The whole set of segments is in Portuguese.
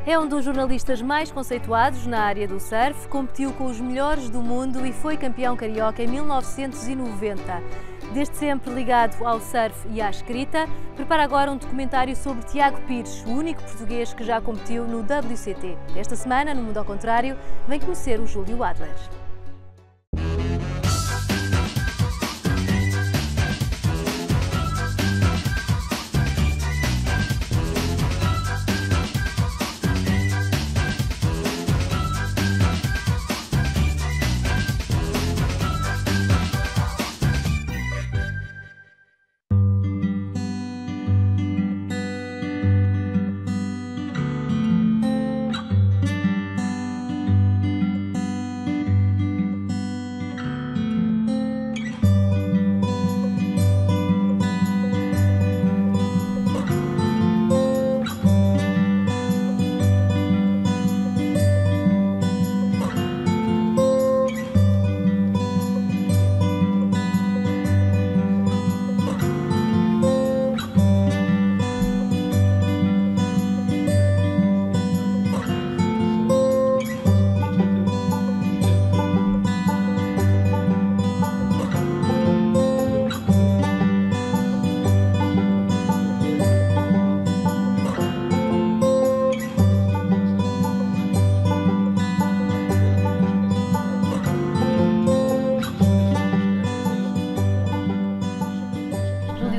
É um dos jornalistas mais conceituados na área do surf, competiu com os melhores do mundo e foi campeão carioca em 1990. Desde sempre ligado ao surf e à escrita, prepara agora um documentário sobre Tiago Pires, o único português que já competiu no WCT. Esta semana, no Mundo ao Contrário, vem conhecer o Júlio Adler.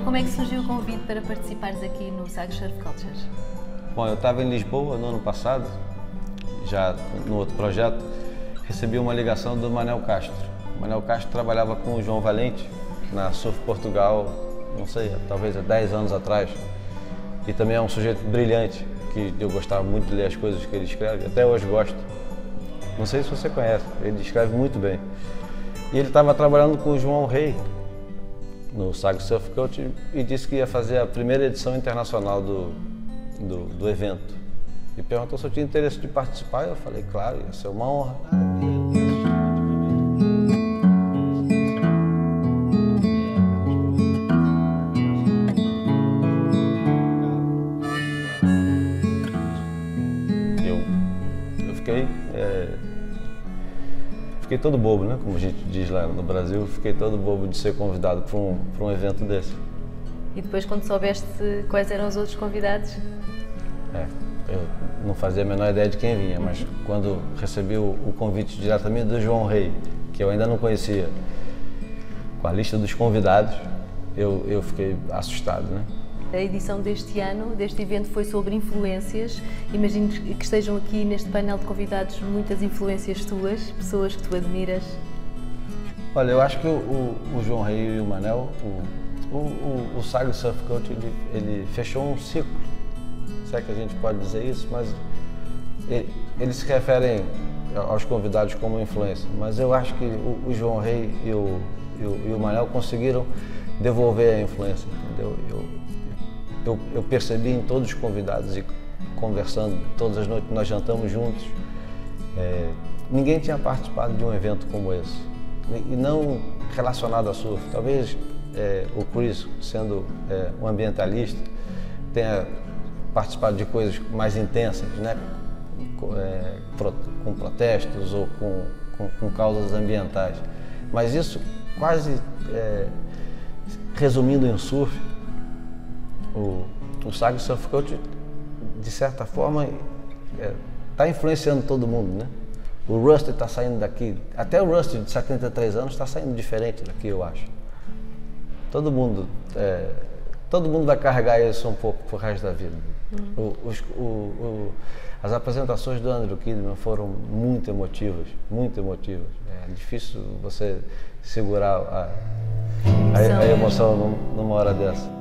Como é que surgiu o convite para participares aqui no Sagres Surf Cultures? Bom, eu estava em Lisboa no ano passado, já no outro projeto, recebi uma ligação do Manel Castro. O Manel Castro trabalhava com o João Valente na Surf Portugal, não sei, talvez há 10 anos atrás. E também é um sujeito brilhante, que eu gostava muito de ler as coisas que ele escreve, até hoje gosto. Não sei se você conhece, ele escreve muito bem. E ele estava trabalhando com o João Rei no Sagres Surf Culture e disse que ia fazer a primeira edição internacional do evento. E perguntou se eu tinha interesse de participar, e eu falei, claro, ia ser uma honra. Eu fiquei todo bobo, né? Como a gente diz lá no Brasil, fiquei todo bobo de ser convidado para um evento desse. E depois, quando soubeste quais eram os outros convidados? Eu não fazia a menor ideia de quem vinha, mas quando recebi o convite diretamente do João Rei, que eu ainda não conhecia, com a lista dos convidados, eu fiquei assustado, né? A edição deste ano, deste evento, foi sobre influências. Imagino que estejam aqui neste painel de convidados muitas influências tuas, pessoas que tu admiras. Olha, eu acho que o João Rei e o Manel, o Sagres Surf Culture, ele fechou um ciclo, se é que a gente pode dizer isso, mas eles se referem aos convidados como influência. Mas eu acho que o João Rei e o Manel conseguiram devolver a influência, entendeu? Eu percebi em todos os convidados e conversando, todas as noites nós jantamos juntos, ninguém tinha participado de um evento como esse, e não relacionado a surf. Talvez o Chris, sendo um ambientalista, tenha participado de coisas mais intensas, né? Com protestos ou com causas ambientais. Mas isso quase, resumindo em surf, o Sagres Surf Culture, de certa forma, está influenciando todo mundo, né? O Rusty está saindo daqui, até o Rusty de 73 anos está saindo diferente daqui, eu acho. Todo mundo vai carregar isso um pouco pro resto da vida. As apresentações do Andrew Kidman foram muito emotivas, muito emotivas. É difícil você segurar a emoção numa hora dessa.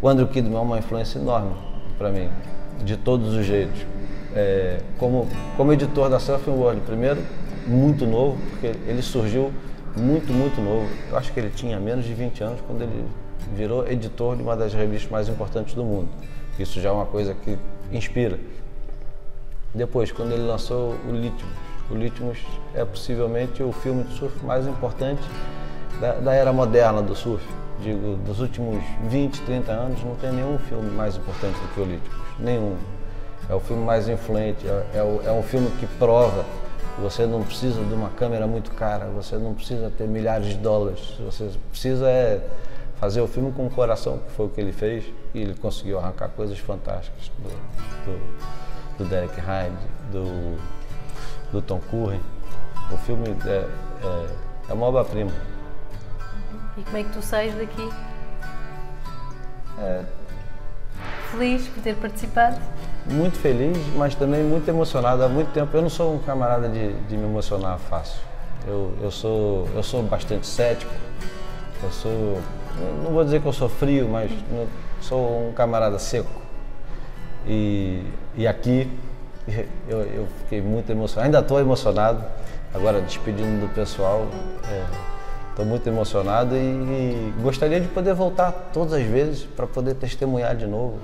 O Andrew Kidman é uma influência enorme para mim, de todos os jeitos. Como editor da Surfing World, primeiro, muito novo, porque ele surgiu muito novo. Eu acho que ele tinha menos de 20 anos quando ele virou editor de uma das revistas mais importantes do mundo. Isso já é uma coisa que inspira. Depois, quando ele lançou o Litmus é possivelmente o filme de surf mais importante da era moderna do surf. Digo, dos últimos 20, 30 anos, não tem nenhum filme mais importante do que o Litmus. Nenhum. É o filme mais influente, é um filme que prova que você não precisa de uma câmera muito cara, você não precisa ter milhares de dólares, você precisa fazer o filme com o coração, que foi o que ele fez, e ele conseguiu arrancar coisas fantásticas do Derek Hyde, do Tom Curren. O filme é uma obra-prima. E como é que tu sais daqui? Feliz por ter participado? Muito feliz, mas também muito emocionado. Há muito tempo eu não sou um camarada de me emocionar fácil. Eu sou bastante cético. Não vou dizer que eu sou frio, mas sou um camarada seco. E aqui eu fiquei muito emocionado. Ainda estou emocionado. Agora despedindo do pessoal. Estou muito emocionado e gostaria de poder voltar todas as vezes para poder testemunhar de novo.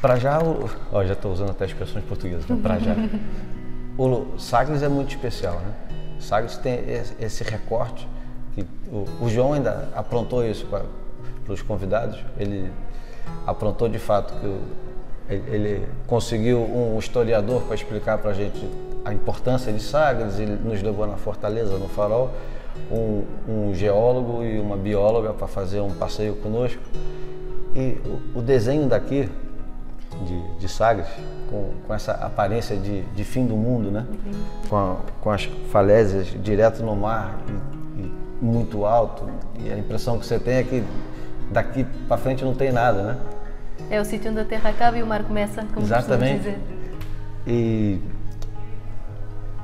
Para já, já estou usando até expressões portuguesas, né? Para já. O Sagres é muito especial, né? O Sagres tem esse recorte, que o João ainda aprontou isso para os convidados, ele aprontou de fato que ele conseguiu um historiador para explicar para a gente a importância de Sagres, ele nos levou na Fortaleza, no Farol, um geólogo e uma bióloga para fazer um passeio conosco. E o desenho daqui, de Sagres, com essa aparência de fim do mundo, né? Com as falésias direto no mar e muito alto, e a impressão que você tem é que daqui para frente não tem nada, né? É o sítio onde a terra acaba e o mar começa, como exatamente. Dizer. E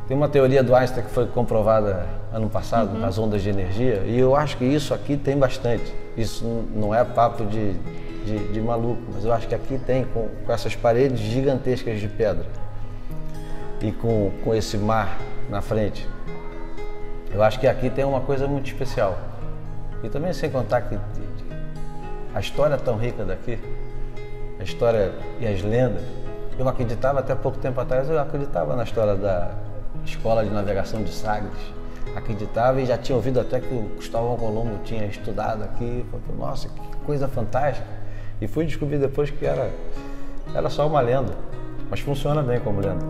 tem uma teoria do Einstein que foi comprovada ano passado, nas ondas de energia, e eu acho que isso aqui tem bastante. Isso não é papo de maluco, mas eu acho que aqui tem, com essas paredes gigantescas de pedra e com esse mar na frente, eu acho que aqui tem uma coisa muito especial. E também sem contar que a história é tão rica daqui, a história e as lendas. Eu acreditava até pouco tempo atrás, eu acreditava na história da Escola de Navegação de Sagres, acreditava e já tinha ouvido até que o Cristóvão Colombo tinha estudado aqui. Falei, nossa, que coisa fantástica. E fui descobrir depois que era só uma lenda, mas funciona bem como lenda.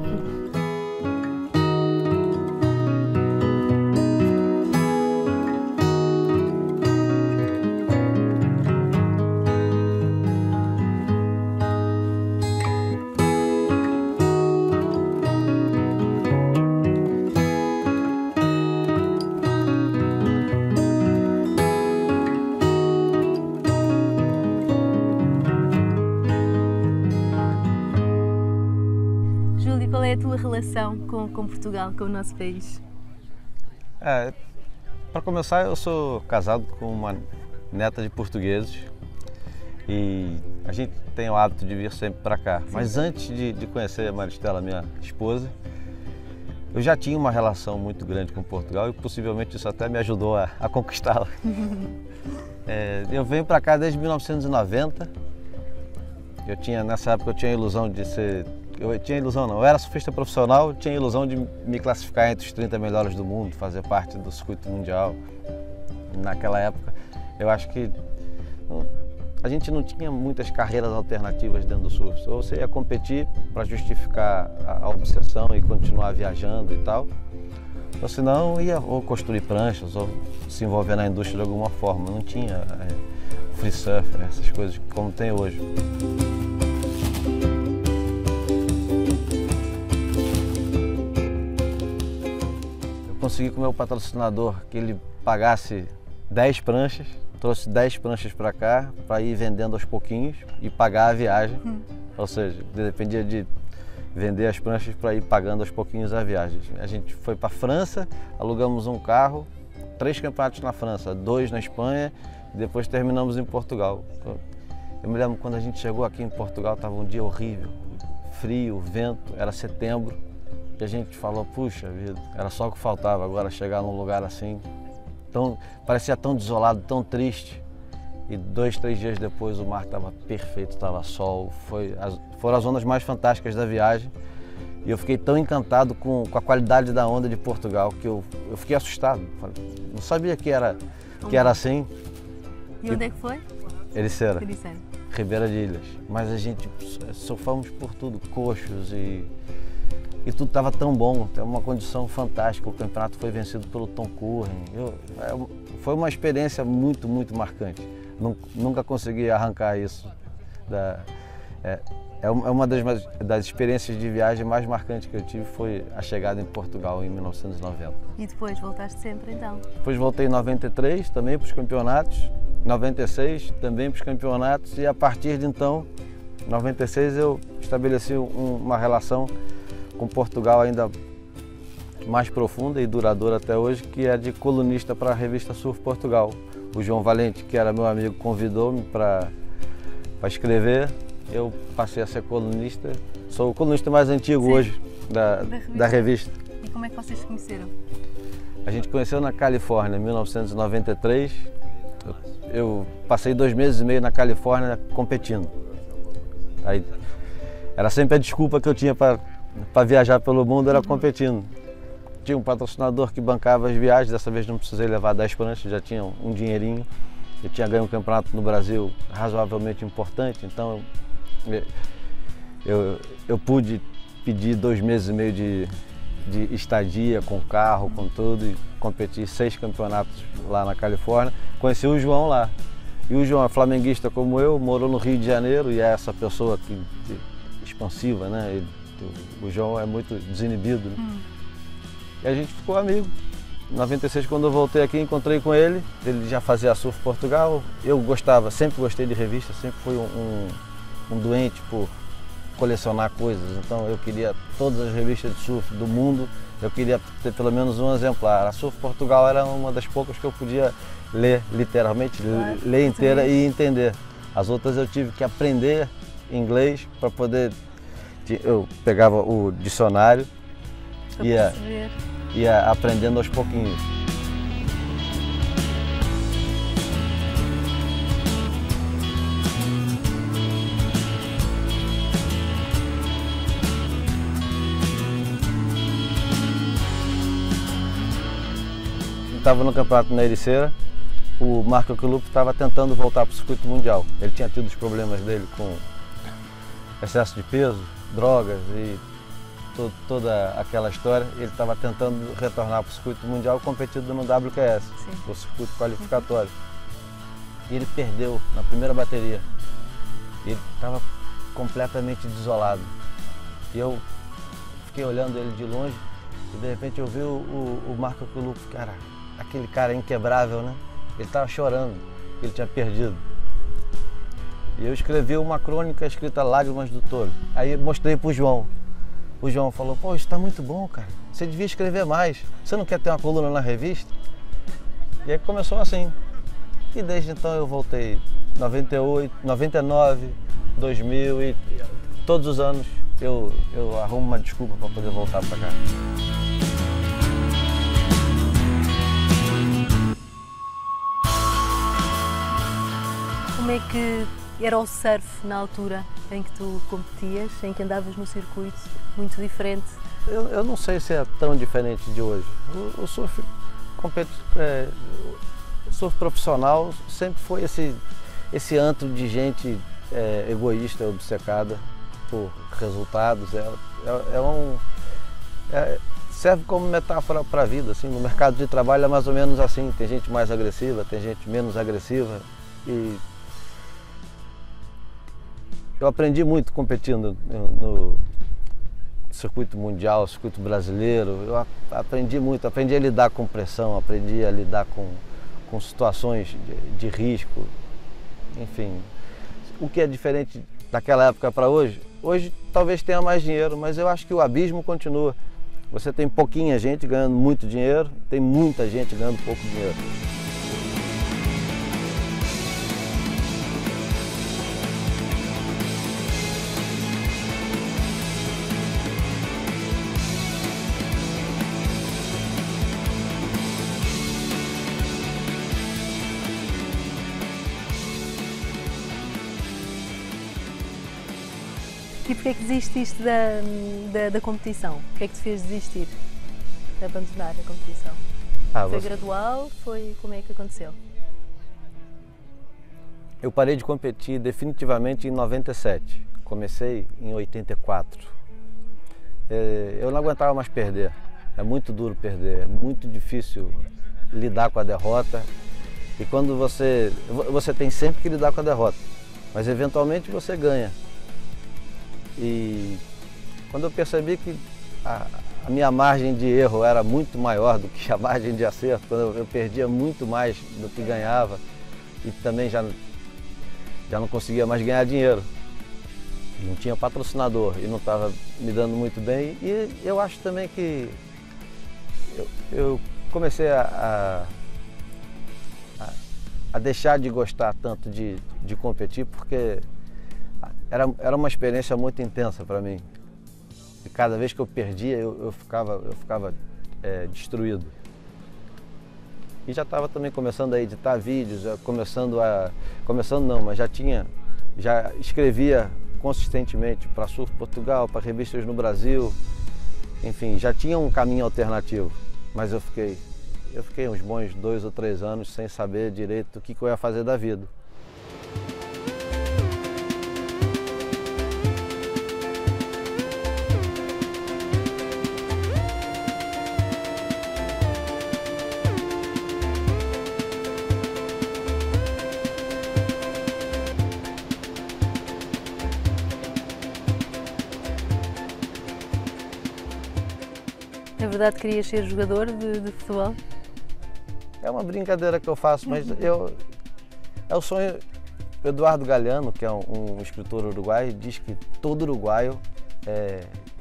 Qual é a tua relação com Portugal, com o nosso país? Para começar, eu sou casado com uma neta de portugueses e a gente tem o hábito de vir sempre para cá. Sim. Mas antes de conhecer a Maristela, minha esposa, eu já tinha uma relação muito grande com Portugal e possivelmente isso até me ajudou a conquistá-la. Eu venho para cá desde 1990. Nessa época eu tinha a ilusão de ser... eu era surfista profissional, tinha a ilusão de me classificar entre os 30 melhores do mundo, fazer parte do circuito mundial. Naquela época, eu acho que a gente não tinha muitas carreiras alternativas dentro do surf. Ou você ia competir para justificar a obsessão e continuar viajando e tal, ou senão ia ou construir pranchas ou se envolver na indústria de alguma forma. Não tinha free surf, essas coisas como tem hoje. consegui com o meu patrocinador que ele pagasse 10 pranchas, trouxe 10 pranchas para cá, para ir vendendo aos pouquinhos e pagar a viagem. Ou seja, dependia de vender as pranchas para ir pagando aos pouquinhos a viagem. A gente foi para a França, alugamos um carro, 3 campeonatos na França, 2 na Espanha e depois terminamos em Portugal. Eu me lembro quando a gente chegou aqui em Portugal, estava um dia horrível, frio, vento, era setembro, e a gente falou, puxa vida, era só o que faltava agora chegar num lugar assim, parecia tão desolado, tão triste. E 2, 3 dias depois o mar estava perfeito, estava sol, foram as zonas mais fantásticas da viagem. E eu fiquei tão encantado com a qualidade da onda de Portugal que eu fiquei assustado. Não sabia que era assim. E onde é que foi? Ericeira, Ribeira de Ilhas. Mas a gente sofremos por tudo, coxos e tudo estava tão bom, tem uma condição fantástica. O campeonato foi vencido pelo Tom Curren. Foi uma experiência muito, muito marcante. Nunca consegui arrancar isso. Uma das experiências de viagem mais marcantes que eu tive foi a chegada em Portugal em 1990. E depois voltaste sempre então? Depois voltei em 93 também para os campeonatos, 96 também para os campeonatos e a partir de então, em 96 eu estabeleci uma relação com Portugal ainda mais profunda e duradoura até hoje, que é de colunista para a revista Surf Portugal. O João Valente, que era meu amigo, convidou-me para escrever. Eu passei a ser colunista. Sou o colunista mais antigo hoje da revista. E como é que vocês se conheceram? A gente conheceu na Califórnia, em 1993. Eu passei 2 meses e meio na Califórnia competindo. Aí, era sempre a desculpa que eu tinha para viajar pelo mundo, era competindo. Tinha um patrocinador que bancava as viagens, dessa vez não precisei levar 10 pranchas, já tinha um dinheirinho. Eu tinha ganho um campeonato no Brasil razoavelmente importante, então eu pude pedir 2 meses e meio de estadia com carro, com tudo, e competi 6 campeonatos lá na Califórnia. Conheci o João lá. E o João é flamenguista como eu, morou no Rio de Janeiro e é essa pessoa expansiva, né? O João é muito desinibido, né? E a gente ficou amigo. Em 96, quando eu voltei aqui, encontrei com ele. Ele já fazia Surf Portugal. Eu sempre gostei de revista, sempre fui um doente por colecionar coisas. Então eu queria todas as revistas de surf do mundo, eu queria ter pelo menos um exemplar. A Surf Portugal era uma das poucas que eu podia ler, literalmente, ler inteira e entender. As outras eu tive que aprender inglês para poder... Eu pegava o dicionário e ia aprendendo aos pouquinhos. Estava no campeonato na Ericeira, o Marco Occhilupo estava tentando voltar para o circuito mundial. Ele tinha tido os problemas dele com excesso de peso, drogas e toda aquela história. Ele estava tentando retornar para o circuito mundial competindo no WQS, o circuito qualificatório. E ele perdeu na primeira bateria. Ele estava completamente desolado. E eu fiquei olhando ele de longe e de repente eu vi o Marco Occhilupo, cara, aquele cara inquebrável, né? Ele estava chorando, ele tinha perdido. E eu escrevi uma crônica escrita Lágrimas do Tolo. Aí mostrei para o João. O João falou, pô, isso está muito bom, cara. Você devia escrever mais. Você não quer ter uma coluna na revista? E aí começou assim. E desde então eu voltei 98, 99, 2000 e todos os anos eu arrumo uma desculpa para poder voltar para cá. Como é que era o surf na altura em que tu competias, em que andavas no circuito? Muito diferente? Eu não sei se é tão diferente de hoje. O surf profissional sempre foi esse antro de gente egoísta, obcecada por resultados. Serve como metáfora para a vida. Assim, no mercado de trabalho é mais ou menos assim. Tem gente mais agressiva, tem gente menos agressiva. E eu aprendi muito competindo circuito mundial, circuito brasileiro. Eu aprendi muito, aprendi a lidar com pressão, aprendi a lidar com situações de risco, enfim. O que é diferente daquela época para hoje? Hoje talvez tenha mais dinheiro, mas eu acho que o abismo continua. Você tem pouquinha gente ganhando muito dinheiro, tem muita gente ganhando pouco dinheiro. E porquê é que desististe da competição? O que é que te fez desistir, de abandonar a competição? Foi gradual? Como é que aconteceu? Eu parei de competir definitivamente em 97, comecei em 84. Eu não aguentava mais perder, é muito duro perder, é muito difícil lidar com a derrota. E quando você tem sempre que lidar com a derrota, mas eventualmente você ganha. E quando eu percebi que a minha margem de erro era muito maior do que a margem de acerto, quando eu perdia muito mais do que ganhava e também já não conseguia mais ganhar dinheiro, não tinha patrocinador e não estava me dando muito bem, e eu acho também que eu comecei a deixar de gostar tanto de competir, porque era uma experiência muito intensa para mim. E cada vez que eu perdia, eu ficava destruído. E já estava também começando a editar vídeos, mas já escrevia consistentemente para Surf Portugal, para revistas no Brasil. Enfim, já tinha um caminho alternativo, mas eu fiquei uns bons 2 ou 3 anos sem saber direito o que eu ia fazer da vida. É verdade que querias ser jogador de futebol? É uma brincadeira que eu faço, mas é o sonho. Eduardo Galeano, que é um escritor uruguaio, diz que todo uruguaio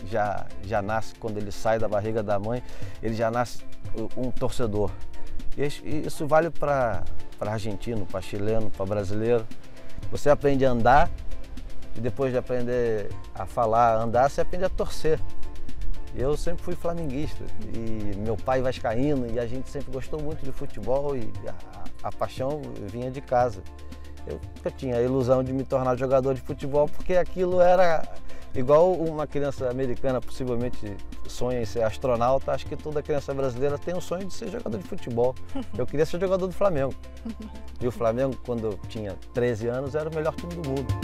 já nasce, quando ele sai da barriga da mãe, ele já nasce um torcedor. E isso vale para argentino, para chileno, para brasileiro. Você aprende a andar e depois de aprender a falar, a andar, você aprende a torcer. Eu sempre fui flamenguista e meu pai vascaíno, e a gente sempre gostou muito de futebol, e a paixão vinha de casa. Eu tinha a ilusão de me tornar jogador de futebol, porque aquilo era igual uma criança americana possivelmente sonha em ser astronauta. Acho que toda criança brasileira tem o sonho de ser jogador de futebol. Eu queria ser jogador do Flamengo. E o Flamengo, quando eu tinha 13 anos, era o melhor time do mundo.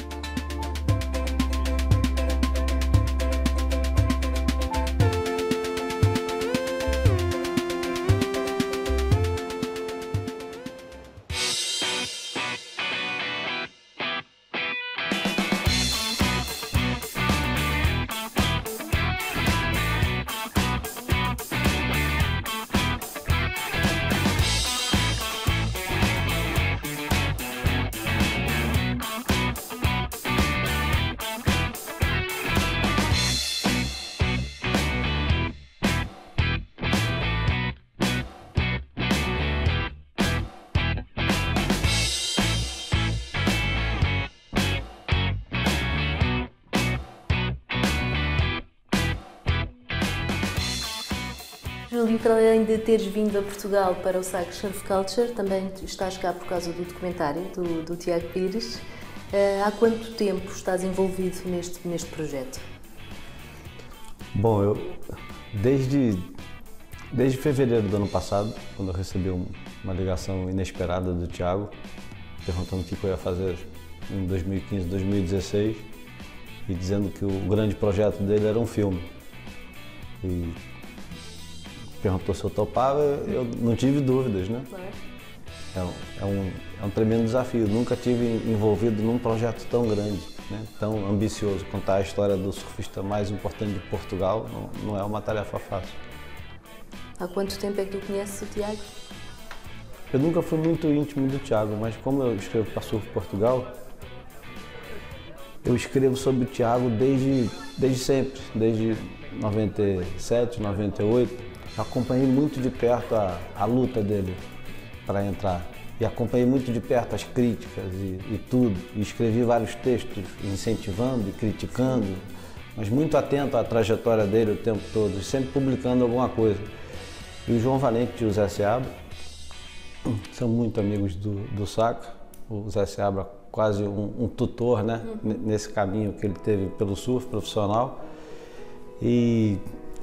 Júlio, para além de teres vindo a Portugal para o site Surf Culture, também estás cá por causa do documentário do Tiago Pires. Há quanto tempo estás envolvido neste projeto? Bom, desde fevereiro do ano passado, quando eu recebi uma ligação inesperada do Tiago, perguntando o que eu ia fazer em 2015, 2016, e dizendo que o grande projeto dele era um filme. E perguntou se eu topava, eu não tive dúvidas, né? é um tremendo desafio. Nunca tive envolvido num projeto tão grande, né? Tão ambicioso. Contar a história do surfista mais importante de Portugal não é uma tarefa fácil. Há quanto tempo é que tu conheces o Tiago? Eu nunca fui muito íntimo do Tiago, mas como eu escrevo para Surf Portugal, eu escrevo sobre o Tiago desde sempre, desde 97, 98. Eu acompanhei muito de perto a luta dele para entrar. E acompanhei muito de perto as críticas e tudo. E escrevi vários textos incentivando e criticando, mas muito atento à trajetória dele o tempo todo, e sempre publicando alguma coisa. E o João Valente e o Zé Seabra são muito amigos do Saca. O Zé Seabra quase um tutor, né, nesse caminho que ele teve pelo surf profissional. E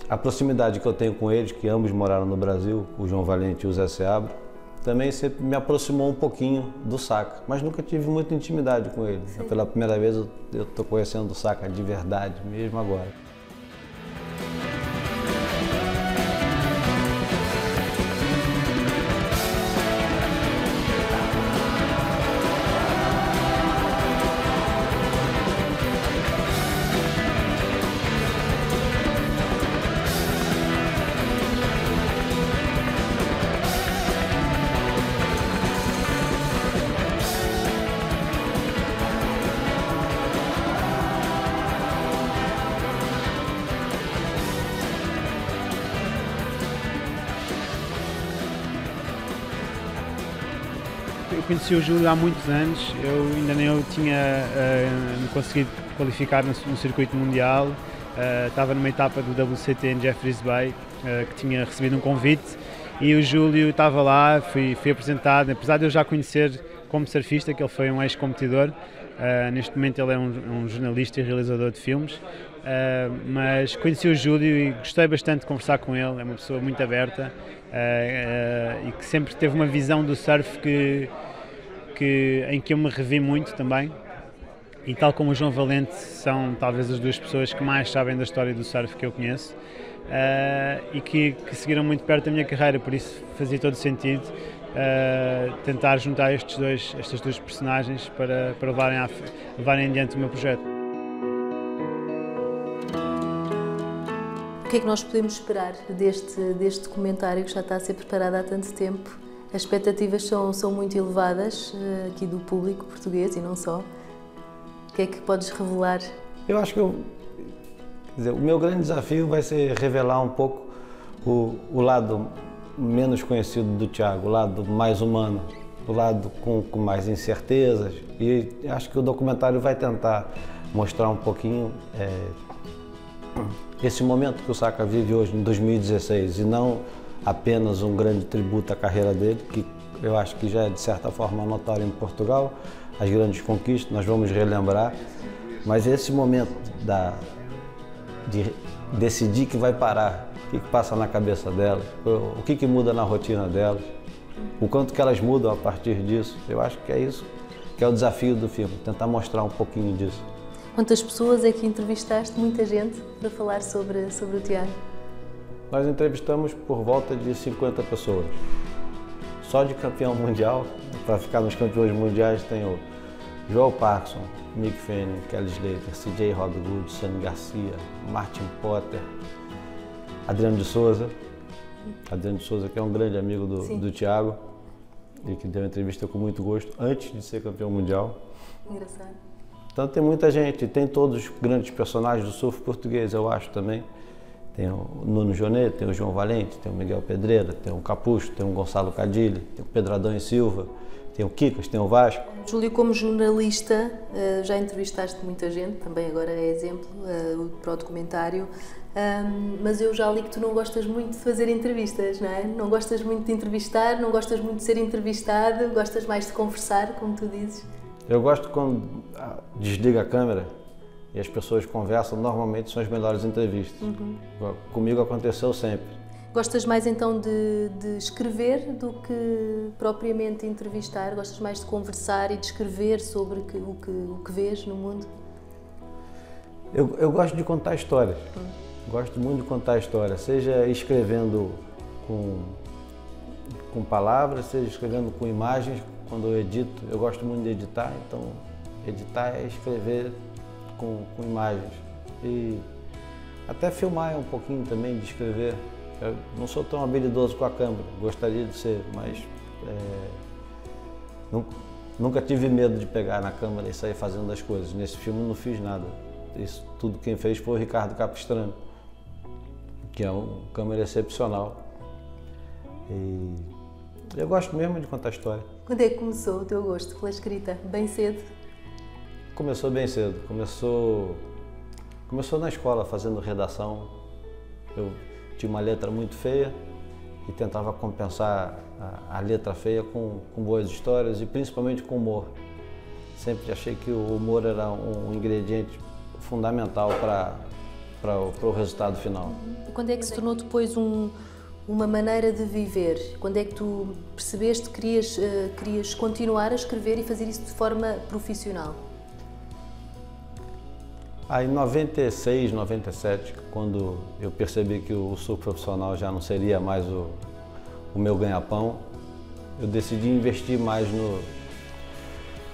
a proximidade que eu tenho com eles, que ambos moraram no Brasil, o João Valente e o Zé Seabra, também sempre me aproximou um pouquinho do Saca, mas nunca tive muita intimidade com ele. Pela primeira vez eu estou conhecendo o Saca de verdade, mesmo agora. Eu conheci o Júlio há muitos anos, eu ainda nem eu tinha me conseguido qualificar no circuito mundial, estava numa etapa do WCT em Jeffreys Bay, que tinha recebido um convite, e o Júlio estava lá, fui apresentado, apesar de eu já conhecer como surfista, que ele foi um ex-competidor, neste momento ele é um jornalista e realizador de filmes, mas conheci o Júlio e gostei bastante de conversar com ele, é uma pessoa muito aberta e que sempre teve uma visão do surf em que eu me revi muito também, e tal como o João Valente são talvez as duas pessoas que mais sabem da história do surf que eu conheço, e que seguiram muito perto da minha carreira, por isso fazia todo sentido tentar juntar estas duas personagens para levarem adiante o meu projeto. O que é que nós podemos esperar deste documentário que já está a ser preparado há tanto tempo? As expectativas são muito elevadas aqui do público português e não só. O que é que podes revelar? Eu acho que quer dizer, o meu grande desafio vai ser revelar um pouco o lado menos conhecido do Tiago, o lado mais humano, o lado com mais incertezas. E acho que o documentário vai tentar mostrar um pouquinho esse momento que o Saca vive hoje, em 2016, e não apenas um grande tributo à carreira dele, que eu acho que já é de certa forma notório em Portugal, as grandes conquistas, nós vamos relembrar, mas esse momento de decidir que vai parar, o que passa na cabeça delas, o que muda na rotina delas, o quanto que elas mudam a partir disso, eu acho que é isso que é o desafio do filme, tentar mostrar um pouquinho disso. Quantas pessoas é que entrevistaste? Muita gente para falar sobre o Tiago? Nós entrevistamos por volta de 50 pessoas. Só de campeão mundial, para ficar nos campeões mundiais, tem o Joel Parkinson, Mick Fanning, Kelly Slater, CJ Hobgood, Sunny Garcia, Martin Potter, Adriano de Souza. Adriano de Souza, que é um grande amigo do Tiago e que deu uma entrevista com muito gosto antes de ser campeão mundial. Engraçado. Então tem muita gente, tem todos os grandes personagens do surf português, eu acho também. Tem o Nuno Jonet, tem o João Valente, tem o Miguel Pedreira, tem o Capucho, tem o Gonçalo Cadilli, tem o Pedro Adão e Silva, tem o Kikas, tem o Vasco. Júlio, como jornalista, já entrevistaste muita gente, também agora é exemplo para o documentário, mas eu já li que tu não gostas muito de fazer entrevistas, não é? Não gostas muito de entrevistar, não gostas muito de ser entrevistado, gostas mais de conversar, como tu dizes. Eu gosto quando desliga a câmera e as pessoas conversam, normalmente são as melhores entrevistas. Comigo aconteceu sempre. Gostas mais então de escrever do que propriamente entrevistar? Gostas mais de conversar e de escrever sobre o que vês no mundo? Eu gosto de contar histórias. Gosto muito de contar histórias, seja escrevendo com com palavras, seja escrevendo com imagens. Quando eu edito, eu gosto muito de editar, então editar é escrever com imagens. E até filmar é um pouquinho também de escrever. Eu não sou tão habilidoso com a câmera, gostaria de ser, mas nunca tive medo de pegar na câmera e sair fazendo as coisas. Nesse filme não fiz nada. Isso tudo quem fez foi o Ricardo Capistrano, que é um câmera excepcional. E eu gosto mesmo de contar história. Quando é que começou o teu gosto pela escrita? Bem cedo? Começou bem cedo. Começou na escola, fazendo redação. Eu tinha uma letra muito feia e tentava compensar a letra feia com boas histórias e principalmente com humor. Sempre achei que o humor era um ingrediente fundamental para o resultado final. Quando é que se tornou depois uma maneira de viver? Quando é que tu percebeste que querias continuar a escrever e fazer isso de forma profissional? Em 96, 97, quando eu percebi que o surf profissional já não seria mais o meu ganha-pão, eu decidi investir mais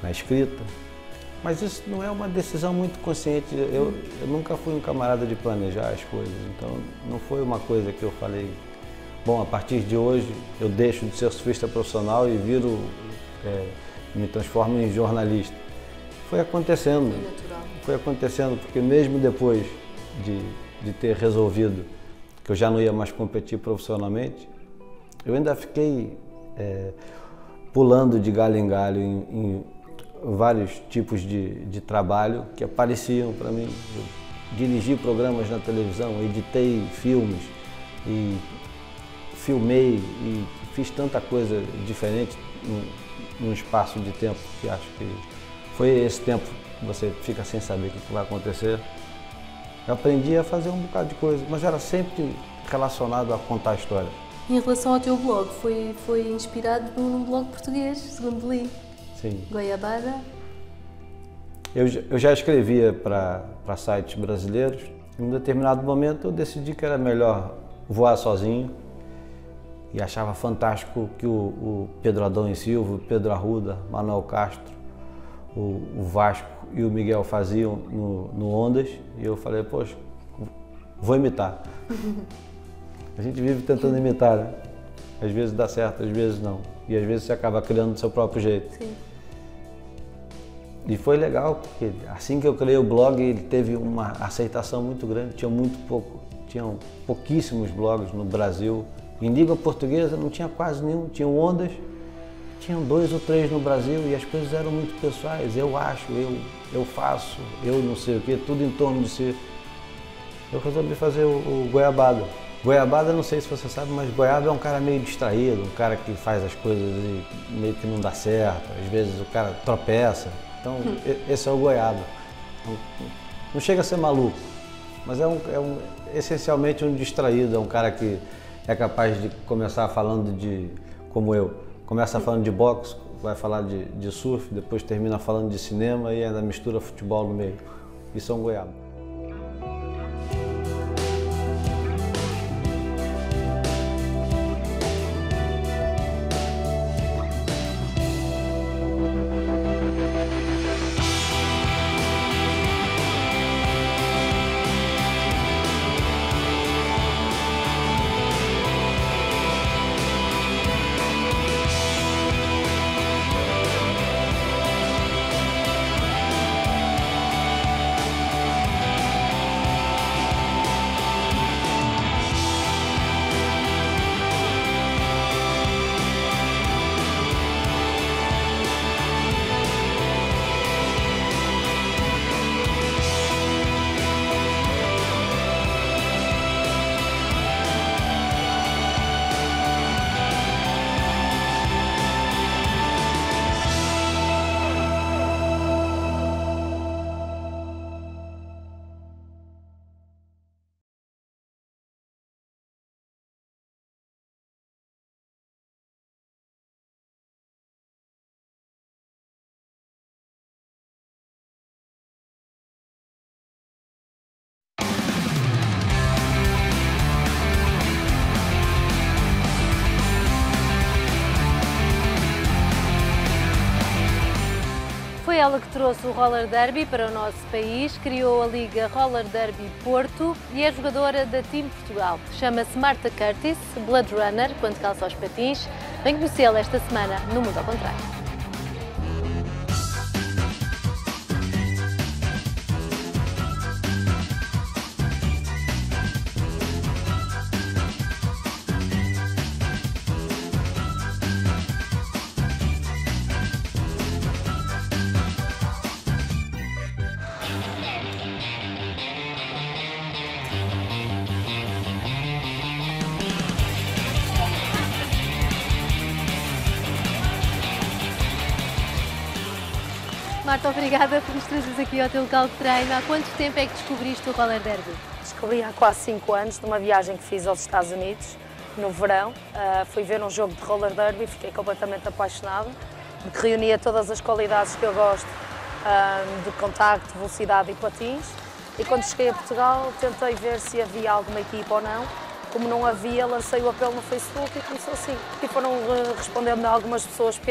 na escrita. Mas isso não é uma decisão muito consciente. Eu nunca fui um camarada de planejar as coisas, então não foi uma coisa que eu falei, bom, a partir de hoje eu deixo de ser surfista profissional e me transformo em jornalista. Foi acontecendo. Foi acontecendo, porque mesmo depois de ter resolvido que eu já não ia mais competir profissionalmente, eu ainda fiquei pulando de galho em galho em vários tipos de trabalho que apareciam para mim. Eu dirigi programas na televisão, editei filmes e filmei e fiz tanta coisa diferente num espaço de tempo que acho que foi esse tempo que você fica sem saber o que vai acontecer. Eu aprendi a fazer um bocado de coisa, mas era sempre relacionado a contar a história. Em relação ao teu blog, foi inspirado num blog português, segundo li. Sim. Goiabada. Eu já escrevia para sites brasileiros. Em um determinado momento eu decidi que era melhor voar sozinho e achava fantástico que o Pedro Adão e Silva, o Pedro Arruda, Manuel Castro, o Vasco e o Miguel faziam no Ondas, e eu falei, poxa, vou imitar. A gente vive tentando imitar, né? Às vezes dá certo, às vezes não. E às vezes você acaba criando do seu próprio jeito. Sim. E foi legal, porque assim que eu criei o blog, ele teve uma aceitação muito grande. Tinham pouquíssimos blogs no Brasil. Em língua portuguesa não tinha quase nenhum, tinham Ondas, tinham 2 ou 3 no Brasil e as coisas eram muito pessoais. Eu acho, eu faço, eu não sei o quê, tudo em torno de si. Eu resolvi fazer o Goiabada. Goiabada, não sei se você sabe, mas Goiaba é um cara meio distraído, um cara que faz as coisas e meio que não dá certo, às vezes o cara tropeça. Então, esse é o Goiaba. Não chega a ser maluco, mas essencialmente um distraído, é um cara que é capaz de começar falando como eu, começa falando de boxe, vai falar de surf, depois termina falando de cinema e ainda mistura futebol no meio. Isso é um Goiaba. foi ela que trouxe o Roller Derby para o nosso país, criou a Liga Roller Derby Porto e é jogadora da Team Portugal. Chama-se Marta Curtis, Blood Runner, quando calça os patins. Vem conhecê-la esta semana no Mundo ao Contrário. Marta, obrigada por nos trazeres aqui ao teu local de treino. Há quanto tempo é que descobriste o Roller Derby? Descobri há quase 5 anos, numa viagem que fiz aos Estados Unidos, no verão. Fui ver um jogo de Roller Derby e fiquei completamente apaixonada, porque reunia todas as qualidades que eu gosto, de contacto, velocidade e patins. E quando cheguei a Portugal, tentei ver se havia alguma equipa ou não. Como não havia, lancei o apelo no Facebook e começou assim. E foram respondendo algumas pessoas, porque